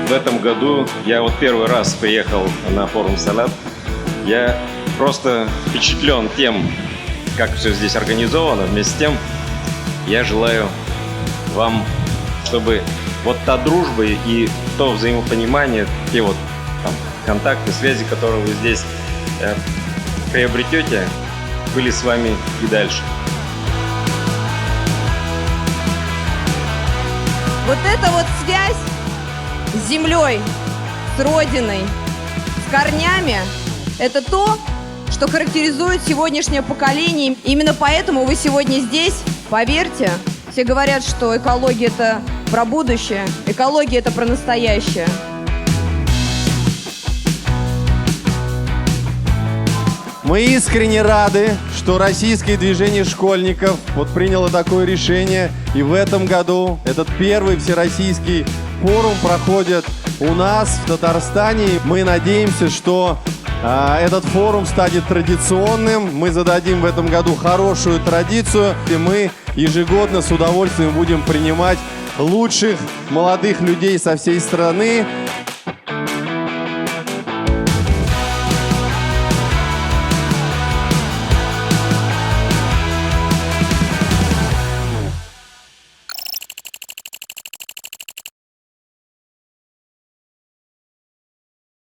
в этом году я вот первый раз приехал на форум «Салат». Я просто впечатлен тем, как все здесь организовано. Вместе с тем я желаю вам, чтобы вот та дружба и то взаимопонимание, те вот там контакты, связи, которые вы здесь приобретете, были с вами и дальше. Вот эта вот связь с землей, с родиной, с корнями – это то, что характеризует сегодняшнее поколение. Именно поэтому вы сегодня здесь. Поверьте, все говорят, что экология – это про будущее, экология – это про настоящее. Мы искренне рады, что российское движение школьников приняло такое решение. И в этом году этот первый всероссийский форум проходит у нас в Татарстане. Мы надеемся, что этот форум станет традиционным. Мы зададим в этом году хорошую традицию. И мы ежегодно с удовольствием будем принимать лучших молодых людей со всей страны.